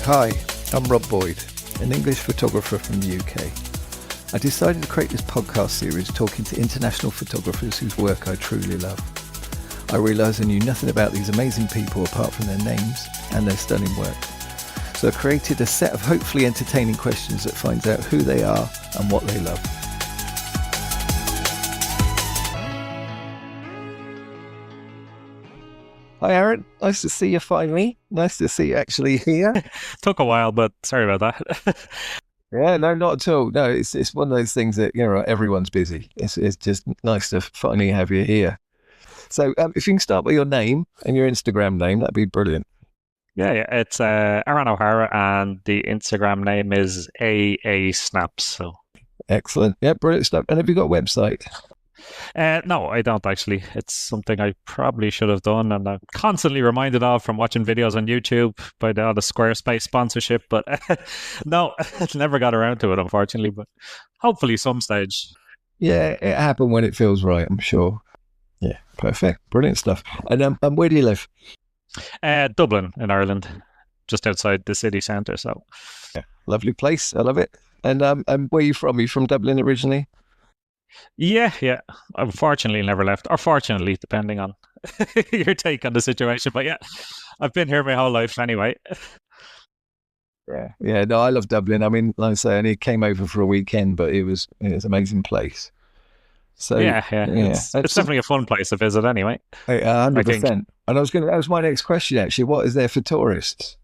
Hi, I'm Rob Boyd, an English photographer from the UK. I decided to create this podcast series talking to international photographers whose work I truly love. I realised I knew nothing about these amazing people apart from their names and their stunning work. So I created a set of hopefully entertaining questions that finds out who they are and what they love. Hi Aaron, nice to see you finally. Nice to see you actually here. Took a while, but sorry about that. Yeah, no, not at all. No, it's one of those things that, you know, everyone's busy. It's just nice to finally have you here. So if you can start with your name and your Instagram name, that'd be brilliant. Yeah, it's Aaron O'Hara, and the Instagram name is AA Snaps. So Excellent. Yeah, brilliant stuff. And have you got a website? no, I don't actually. It's something I probably should have done, and I'm constantly reminded of from watching videos on YouTube by the Squarespace sponsorship. But no, never got around to it, unfortunately. But hopefully, some stage. Yeah, it happened when it feels right, I'm sure. Yeah, perfect. Brilliant stuff. And where do you live? Dublin in Ireland, just outside the city centre. So, yeah, lovely place. I love it. And where are you from? Are you from Dublin originally? Yeah. Unfortunately, never left, or fortunately, depending on your take on the situation. But yeah, I've been here my whole life anyway. Yeah. No, I love Dublin. I mean, like I say, I only came over for a weekend, but it was an amazing place. So yeah. It's definitely a fun place to visit anyway. 100%. And that was my next question actually. What is there for tourists?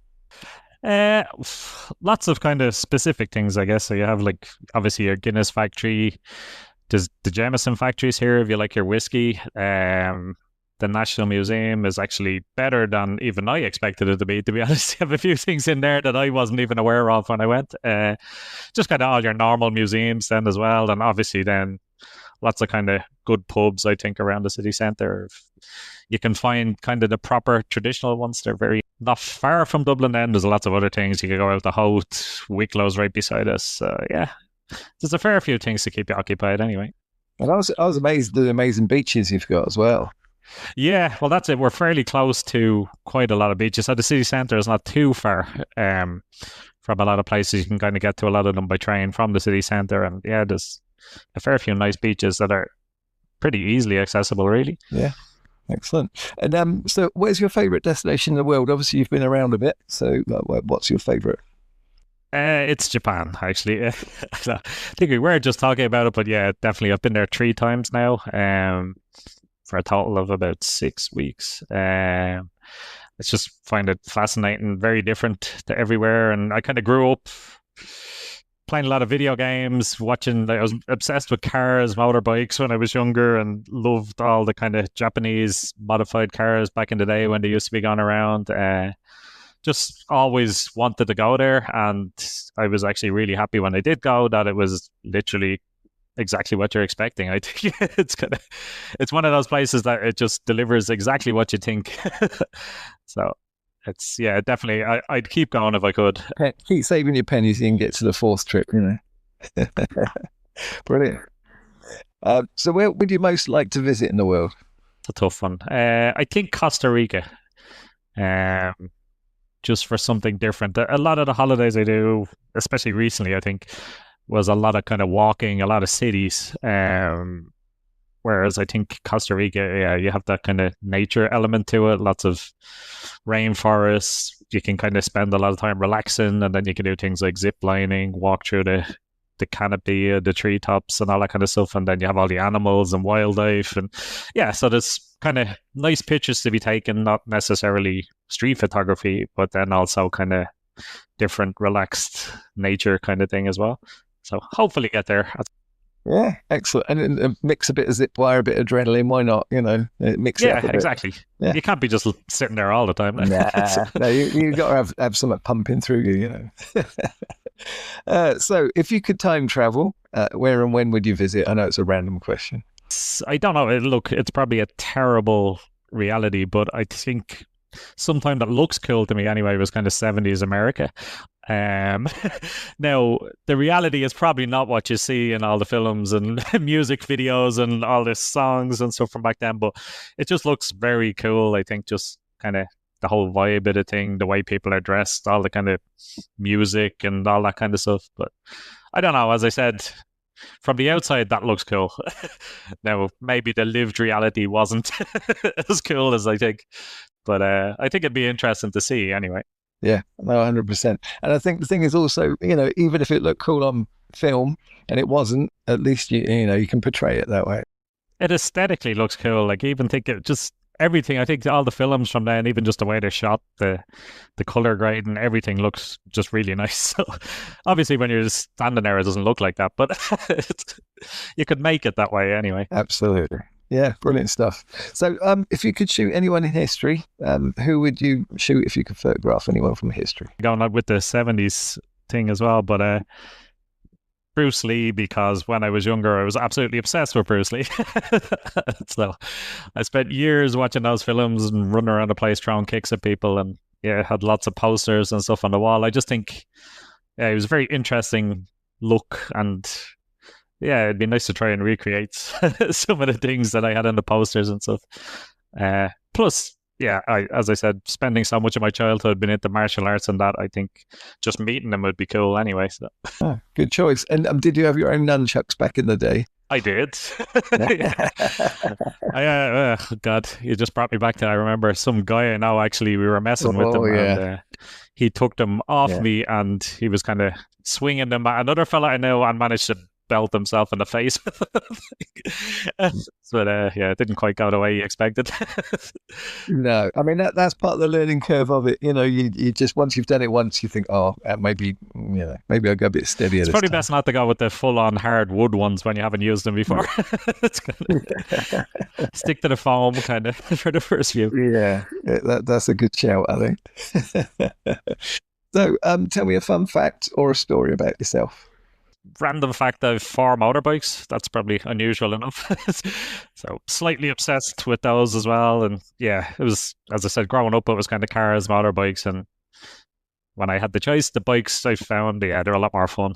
Lots of kind of specific things, I guess. So you have like obviously your Guinness factory. There's the Jameson factories here if you like your whiskey. The National Museum is actually better than even I expected it to be honest. You have a few things in there that I wasn't even aware of when I went. Just kind of all your normal museums then as well. And obviously then lots of kind of good pubs, I think, around the city centre. You can find kind of the proper traditional ones. They're very not far from Dublin then. There's lots of other things. You could go out to Howth, Wicklow's right beside us. Yeah. There's a fair few things to keep you occupied anyway. And I was amazed at the amazing beaches you've got as well. Yeah, well, that's it. We're fairly close to quite a lot of beaches. So the city centre is not too far from a lot of places. You can kind of get to a lot of them by train from the city centre. And yeah, there's a fair few nice beaches that are pretty easily accessible, really. Yeah, excellent. And so where's your favourite destination in the world? Obviously, you've been around a bit. So what's your favourite? It's Japan, actually. I think we were just talking about it, but yeah, definitely. I've been there 3 times now for a total of about 6 weeks. I just find it fascinating, very different to everywhere. And I kind of grew up playing a lot of video games, watching. I was obsessed with cars, motorbikes when I was younger, and loved all the kind of Japanese modified cars back in the day when they used to be going around. Just always wanted to go there, and I was actually really happy when I did go that it was literally exactly what you're expecting. I think it's one of those places that it just delivers exactly what you think. So it's definitely. I'd keep going if I could. Keep saving your pennies so you can get to the 4th trip, you know. Brilliant. So where would you most like to visit in the world? It's a tough one. I think Costa Rica. Just for something different. A lot of the holidays I do, especially recently, I think, was a lot of kind of walking, a lot of cities. Whereas I think Costa Rica, you have that kind of nature element to it. Lots of rainforests. You can kind of spend a lot of time relaxing, and then you can do things like zip lining, walk through the canopy, the treetops, and all that kind of stuff. And then you have all the animals and wildlife, and yeah, so there's kind of nice pictures to be taken, not necessarily street photography, but then also kind of different, relaxed nature kind of thing as well. So hopefully get there. Yeah, excellent. And mix a bit of zip wire, a bit of adrenaline. Why not? You know, mix it up a bit. Exactly. Yeah. You can't be just sitting there all the time. No, you got to have something pumping through you, you know. So if you could time travel, where and when would you visit? I know it's a random question. I don't know. Look, it's probably a terrible reality, but I think sometime that looks cool to me anyway was kind of 70s America. Now, the reality is probably not what you see in all the films and music videos and all the songs and stuff from back then, but it just looks very cool. I think just kind of the whole vibe of the thing, the way people are dressed, all the kind of music and all that kind of stuff. But I don't know. As I said, from the outside, that looks cool. Now, maybe the lived reality wasn't as cool as I think, but I think it'd be interesting to see anyway. Yeah, no, 100%. And I think the thing is also, even if it looked cool on film and it wasn't, at least you can portray it that way. It aesthetically looks cool. Like, even think it just everything. I think all the films from then, even just the way they're shot, the color grading, everything looks just really nice. So obviously, when you're just standing there, it doesn't look like that, but you could make it that way anyway. Absolutely. Yeah, brilliant stuff. So if you could shoot anyone in history, who would you shoot if you could photograph anyone from history? Going on with the 70s thing as well, but Bruce Lee, because when I was younger, I was absolutely obsessed with Bruce Lee. So I spent years watching those films and running around the place throwing kicks at people, and had lots of posters and stuff on the wall. I just think it was a very interesting look, and it'd be nice to try and recreate some of the things that I had on the posters and stuff. Plus, as I said, spending so much of my childhood being into martial arts and that, I think just meeting them would be cool anyway. So. Oh, good choice. And did you have your own nunchucks back in the day? I did. God, you just brought me back to, I remember some guy I know, actually, we were messing with him, and he took them off me, and he was kind of swinging them at another fella I know, and managed to belt himself in the face. But it didn't quite go the way he expected. No, I mean that's part of the learning curve of it. You just, once you've done it once, you think, maybe I'll go a bit steadier. It's probably best not to go with the full-on hard wood ones when you haven't used them before. It's stick to the foam kind of for the first few. Yeah, that's a good shout, I think. So, tell me a fun fact or a story about yourself. Random fact, I have 4 motorbikes. That's probably unusual enough. So slightly obsessed with those as well. And it was, as I said, growing up, it was kind of cars, motorbikes. And when I had the choice, the bikes I found, they're a lot more fun.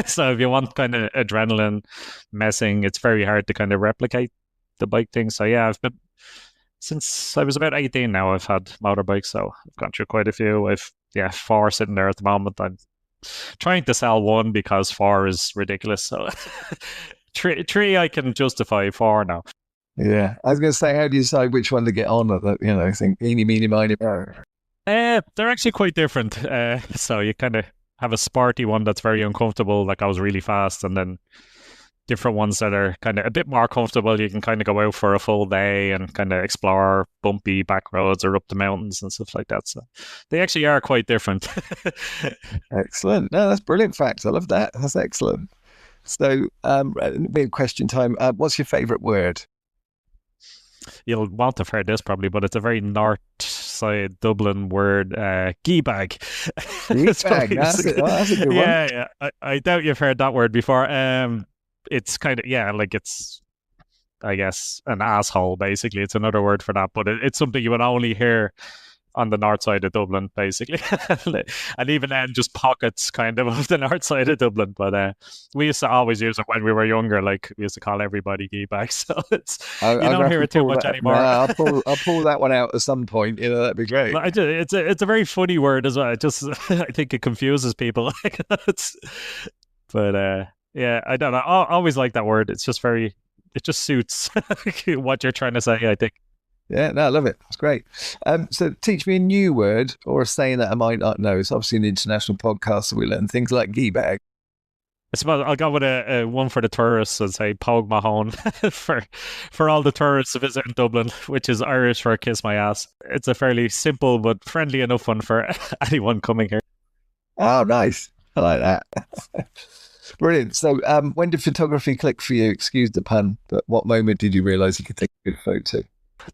So if you want kind of adrenaline messing, it's very hard to kind of replicate the bike thing. So I've been, since I was about 18 now, I've had motorbikes. So I've gone through quite a few. I've 4 sitting there at the moment. I'm trying to sell 1 because 4 is ridiculous. So 3 I can justify, 4 now. Yeah, I was going to say, how do you decide which one to get on? I think eeny, meeny, miny, moe. They're actually quite different. So you kind of have a sporty one that's very uncomfortable, that goes really fast, and then different ones that are kind of a bit more comfortable. You can kind of go out for a full day and kind of explore bumpy back roads or up the mountains and stuff like that. So they actually are quite different. Excellent. No, that's brilliant facts. I love that. That's excellent. So, big question time. What's your favourite word? You'll want to have heard this probably, but it's a very north side Dublin word, geebag. Geebag, that's a good one. Yeah. I doubt you've heard that word before. It's kind of, it's, I guess, an asshole, basically. It's another word for that, but it's something you would only hear on the north side of Dublin, basically. And even then, just pockets kind of the north side of Dublin. But we used to always use it when we were younger. Like, we used to call everybody geebag. So you don't hear it too much anymore. I'll pull that one out at some point. That'd be great. But it's a very funny word as well. I think it confuses people. I don't know. I always like that word. It's just it just suits what you're trying to say, I think. Yeah, no, I love it. It's great. So teach me a new word or a saying that I might not know. It's obviously an international podcast, so we learn things like geebag. I suppose I'll go with a one for the tourists and say Pogue Mahone for all the tourists visiting Dublin, which is Irish for kiss my ass. It's a fairly simple but friendly enough one for anyone coming here. Oh, nice. I like that. Brilliant. So when did photography click for you? Excuse the pun, but what moment did you realise you could take a good photo?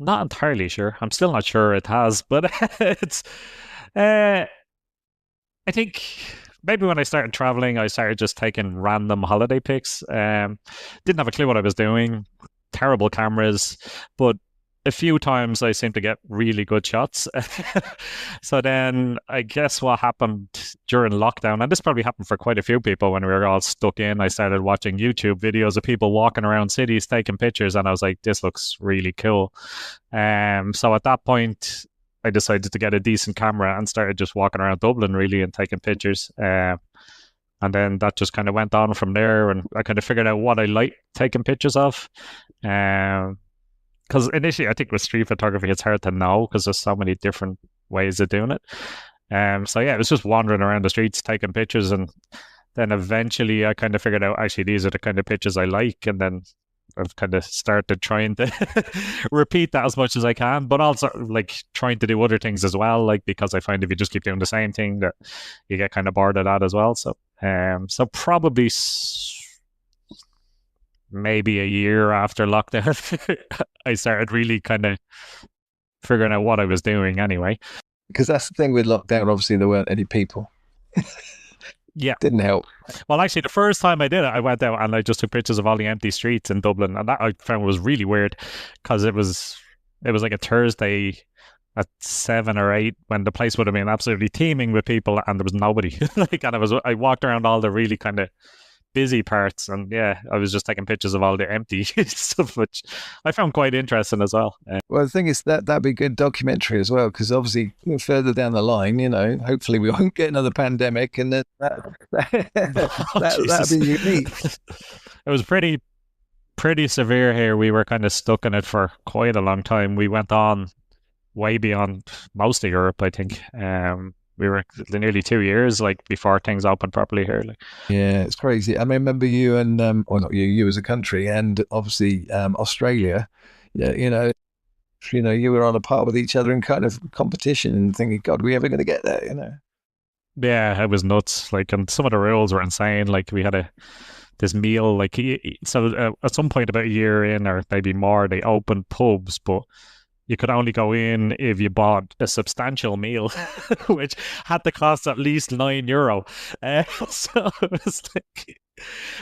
Not entirely sure. I'm still not sure it has, but it's... I think maybe when I started traveling, I started just taking random holiday pics. Didn't have a clue what I was doing. Terrible cameras, but a few times I seemed to get really good shots. So then I guess what happened during lockdown, and this probably happened for quite a few people when we were all stuck in, I started watching YouTube videos of people walking around cities taking pictures, and I was like, this looks really cool. So at that point, I decided to get a decent camera and started just walking around Dublin really and taking pictures. And then that just kind of went on from there, and I kind of figured out what I like taking pictures of. Because initially, I think with street photography, it's hard to know because there's so many different ways of doing it. So yeah, it was just wandering around the streets taking pictures, and then eventually I kind of figured out actually these are the kind of pictures I like, and then I've kind of started trying to repeat that as much as I can, but also like trying to do other things as well, like because I find if you just keep doing the same thing that you get kind of bored of that as well. So probably maybe a year after lockdown, I started really kind of figuring out what I was doing anyway. Because that's the thing with lockdown, obviously there weren't any people. Yeah. Didn't help. Well, actually, the first time I did it, I went out and I just took pictures of all the empty streets in Dublin, and that I found was really weird because it was like a Thursday at 7 or 8 when the place would have been absolutely teeming with people and there was nobody. And I walked around all the really kind of busy parts, and yeah, I was just taking pictures of all the empty stuff, which I found quite interesting as well. Well, the thing is that'd be a good documentary as well, because obviously further down the line, hopefully we won't get another pandemic, and that'd be unique. It was pretty severe here. We were kind of stuck in it for quite a long time. We went on way beyond most of Europe, I think. We were nearly 2 years before things opened properly here. Yeah, it's crazy. I mean, I remember you and or not you as a country, and obviously Australia. Yeah, you were on a par with each other in kind of competition, and thinking, God, are we ever going to get there? Yeah, it was nuts. And some of the rules were insane. We had this meal. So at some point, about a year in or maybe more, they opened pubs, but you could only go in if you bought a substantial meal, which had to cost at least €9. So it was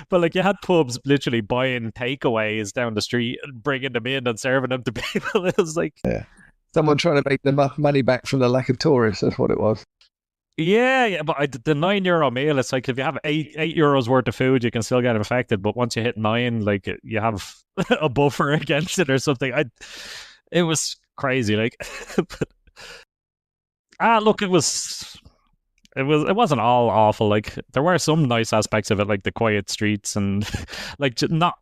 but you had pubs literally buying takeaways down the street and bringing them in and serving them to people. It was yeah, someone trying to make the money back from the lack of tourists. That's what it was. Yeah, but the €9 meal, it's like if you have €8 worth of food, you can still get infected. But once you hit 9, you have a buffer against it or something. It was crazy, but, look, it wasn't all awful. There were some nice aspects of it, like the quiet streets and not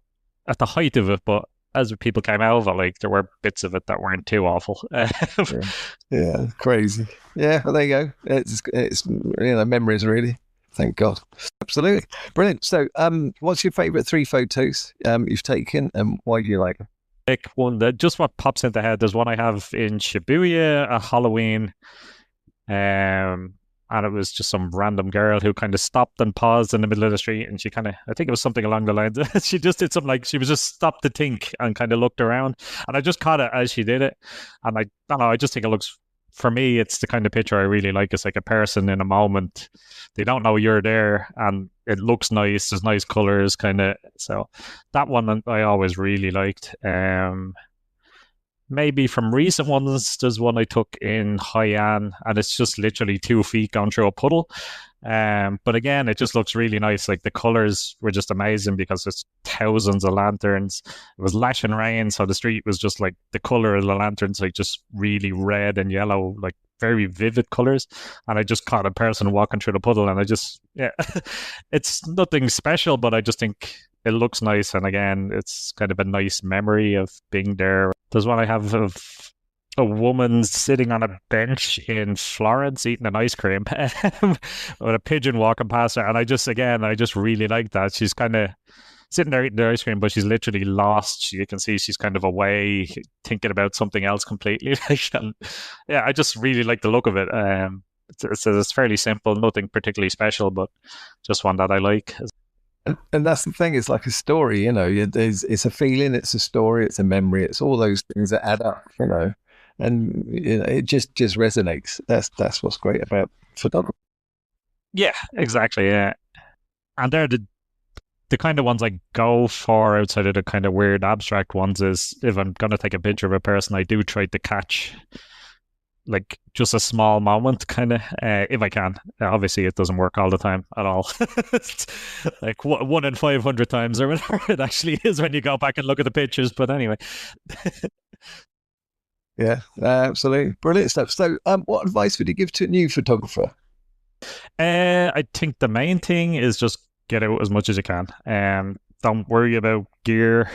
at the height of it, but as people came out of it, there were bits of it that weren't too awful. Yeah, crazy. Yeah, well, there you go. It's memories really. Thank God. Absolutely brilliant. So, what's your favourite 3 photos you've taken, and why do you like them? Pick one that just what pops into head. There's one I have in Shibuya at Halloween, and it was just some random girl who kind of stopped and paused in the middle of the street, and she I think it was something along the lines. She just did something she was just stopped to think and kind of looked around, and I just caught it as she did it, and I don't know. I just think it looks. For me, it's the kind of picture I really like. It's like a person in a moment. They don't know you're there, and it looks nice. There's nice colors, kind of. So that one I always really liked. Maybe from recent ones, there's one I took in Haiyan, and it's just literally 2 feet going through a puddle. But again, it just looks really nice. The colors were just amazing because there's thousands of lanterns. It was lashing rain, so the street was just the color of the lanterns, just really red and yellow, very vivid colors. And I just caught a person walking through the puddle, and it's nothing special, but I just think it looks nice. And again, it's kind of a nice memory of being there. There's one I have of a woman sitting on a bench in Florence eating an ice cream with a pigeon walking past her. And I just really like that. She's kind of sitting there eating the ice cream, but she's literally lost. You can see she's kind of away, thinking about something else completely. Yeah, I just really like the look of it. It's fairly simple, nothing particularly special, but just one that I like. And that's the thing, it's like a story, it's a feeling, it's a story, it's a memory, it's all those things that add up, and it just resonates. That's what's great about photography. Yeah, exactly. Yeah, and they're the kind of ones I go for outside of the kind of weird abstract ones. Is if I'm going to take a picture of a person, I do try to catch just a small moment, kind of, if I can. Obviously, it doesn't work all the time at all. 1 in 500 times or whatever it actually is when you go back and look at the pictures. But anyway. Yeah, absolutely. Brilliant stuff. So, what advice would you give to a new photographer? I think the main thing is just get out as much as you can. Don't worry about gear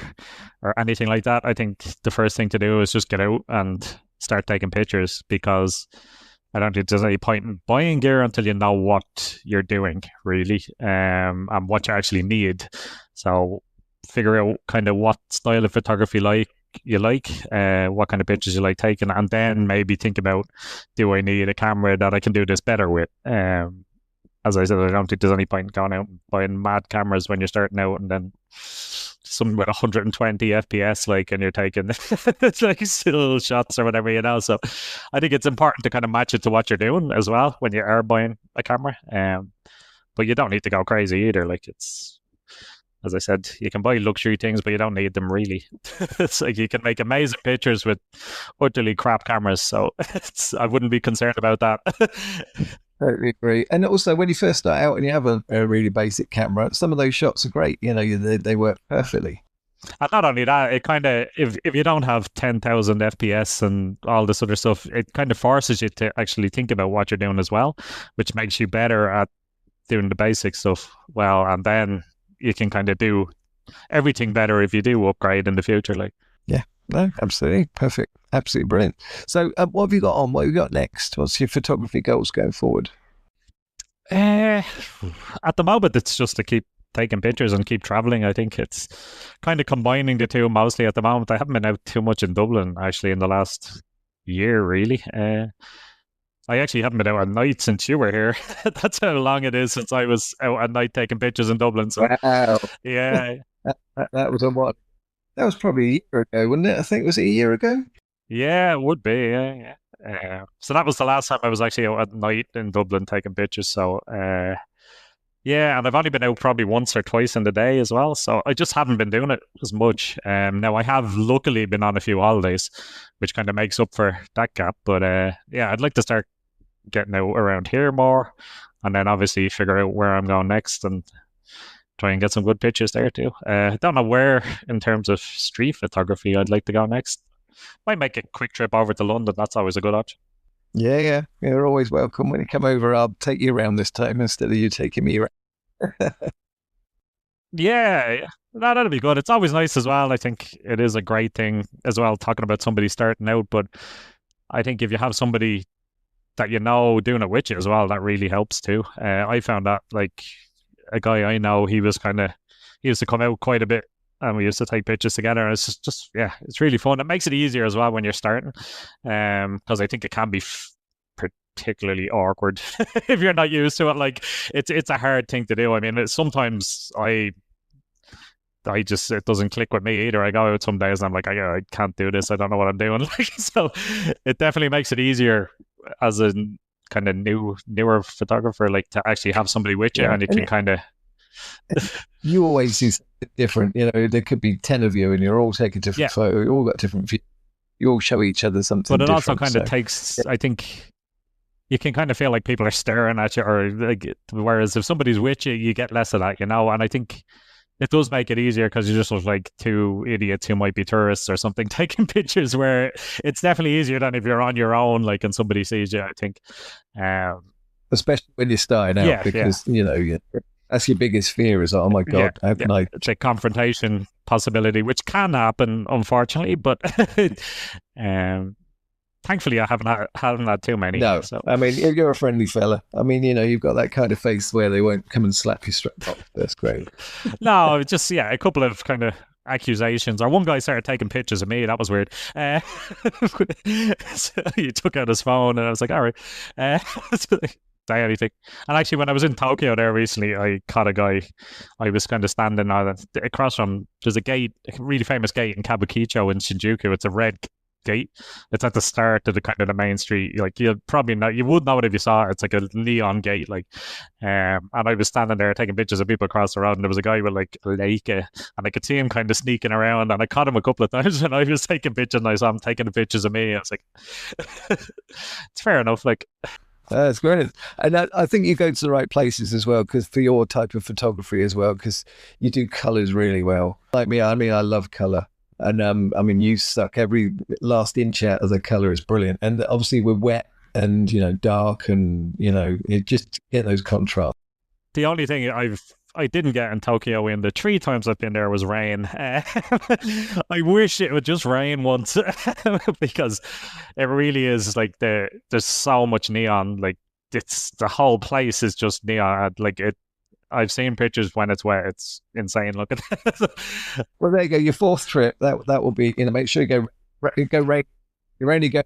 or anything like that. I think the first thing to do is just get out and start taking pictures, because I don't think there's any point in buying gear until you know what you're doing, really, and what you actually need. So figure out kind of what style of photography you like, what kind of pictures you like taking, and then maybe think about, do I need a camera that I can do this better with? As I said, I don't think there's any point in going out and buying mad cameras when you're starting out, and then something with 120 FPS, like, and you're taking it's like still shots or whatever, you know. So I think it's important to kind of match it to what you're doing as well when you are buying a camera. But you don't need to go crazy either. Like, it's, as I said, you can buy luxury things, but you don't need them really. It's like you can make amazing pictures with utterly crap cameras. So I wouldn't be concerned about that. Totally agree. And also, when you first start out and you have a really basic camera, some of those shots are great. You know, they work perfectly. And not only that, it kind of, if you don't have 10,000 FPS and all this other stuff, it kind of forces you to actually think about what you're doing as well, which makes you better at doing the basic stuff well. And then you can kind of do everything better if you do upgrade in the future. Like, yeah, no, absolutely perfect, absolutely brilliant. So, what have you got on? What have you got next? What's your photography goals going forward? at the moment, it's just to keep taking pictures and keep traveling. I think it's kind of combining the two mostly at the moment. I haven't been out too much in Dublin actually in the last year, really. I actually haven't been out at night since you were here. That's how long it is since I was out at night taking pictures in Dublin. So, Wow, yeah. that was on what? That was probably a year ago, wasn't it? I think, was it a year ago? Yeah, it would be. Yeah, yeah. So that was the last time I was actually out at night in Dublin taking pictures. So, yeah, and I've only been out probably once or twice in the day as well. So I just haven't been doing it as much. Now I have luckily been on a few holidays, which kind of makes up for that gap. But yeah, I'd like to start getting out around here more, and then obviously figure out where I'm going next and try and get some good pictures there too. I don't know where in terms of street photography I'd like to go next. Might make a quick trip over to London. That's always a good option. Yeah, yeah. You're always welcome. When you come over, I'll take you around this time instead of you taking me around. Yeah, no, that'd be good. It's always nice as well. I think it is a great thing as well, talking about somebody starting out. But I think if you have somebody that you know doing it with you as well, that really helps too. I found that, like, a guy I know, he used to come out quite a bit, and we used to take pictures together. And it's just yeah, it's really fun. It makes it easier as well when you're starting, because I think it can be particularly awkward if you're not used to it. Like, it's a hard thing to do. I mean, sometimes I just, it doesn't click with me either. I go out some days and I'm like, I can't do this. I don't know what I'm doing. Like, so it definitely makes it easier as a kind of newer photographer, like, to actually have somebody with you, Yeah, and you can kind of. you always see something different. You know, there could be 10 of you and you're all taking different Yeah. photos. You all got different views. You all show each other something But it different. also kind of takes, I think, you can kind of feel like people are staring at you, or like, whereas if somebody's with you, you get less of that, you know. And I think it does make it easier because you just look like two idiots who might be tourists or something taking pictures, where it's definitely easier than if you're on your own, like, and somebody sees you, I think. Especially when you're starting out, because, you know, that's your biggest fear is, oh my God, how can I? It's a confrontation possibility, which can happen, unfortunately, but thankfully I haven't had too many. No, so. I mean, you're a friendly fella. I mean, you know, you've got that kind of face where they won't come and slap you straight off. That's great. No, just, a couple of kind of accusations. Or one guy started taking pictures of me. That was weird. So he took out his phone, and I was like, all right. Say anything. And actually, when I was in Tokyo there recently, I caught a guy. I was kind of standing across from, there's a gate, a really famous gate in Kabukicho in Shinjuku. It's a red gate. It's at the start of the kind of the main street. Like, you'll probably know, you would know it if you saw it. It's like a neon gate, like. And I was standing there taking pictures of people across the road, and there was a guy with like a Leica, and I could see him kind of sneaking around, and I caught him a couple of times when I was taking pictures, and I saw him taking the pictures of me. I was like, it's fair enough, like. That's great. And I think you go to the right places as well, because for your type of photography as well, because you do colours really well. Like me, I mean, I love colour. And I mean, you suck every last inch out of the color. Is brilliant. And obviously we're wet and dark, and it just get those contrasts. The only thing I didn't get in Tokyo in the 3 times I've been there was rain. I wish it would just rain once because it really is like there's so much neon. Like it's the whole place is just neon. Like it, I've seen pictures when it's wet. It's insane looking. Well, there you go. Your fourth trip. That will be. Make sure you go rain. You only go.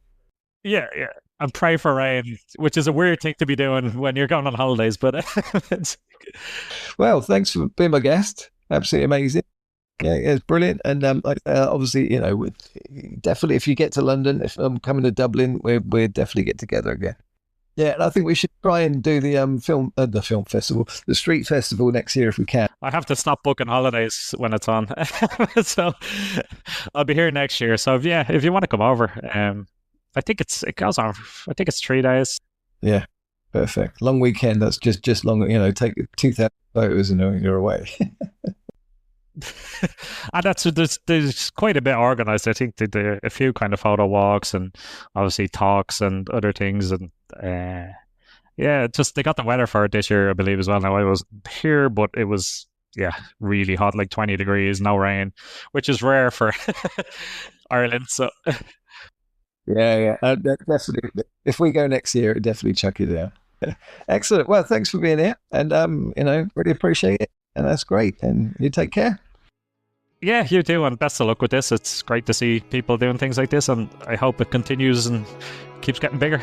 Yeah, yeah. And pray for rain, which is a weird thing to be doing when you're going on holidays. But well, thanks for being my guest. Absolutely amazing. Yeah, it's brilliant. And obviously, definitely if you get to London, if I'm coming to Dublin, we'll definitely get together again. Yeah, and I think we should try and do the film festival, the street festival next year if we can. I have to stop booking holidays when it's on, so I'll be here next year. So if you want to come over, I think it goes on. I think it's 3 days. Yeah, perfect. Long weekend. That's just long. Take 2,000 photos and you're away. And there's quite a bit organized. I think they do a few kind of photo walks and obviously talks and other things. And just they got the weather for it this year, I believe, as well. Now I was here, but it was really hot, like 20 degrees, no rain, which is rare for Ireland. So. Yeah. Definitely. If we go next year, definitely chuck you down. Excellent. Well, thanks for being here, and really appreciate it. And that's great. And you take care. Yeah, you too, and best of luck with this. It's great to see people doing things like this, and I hope it continues and keeps getting bigger.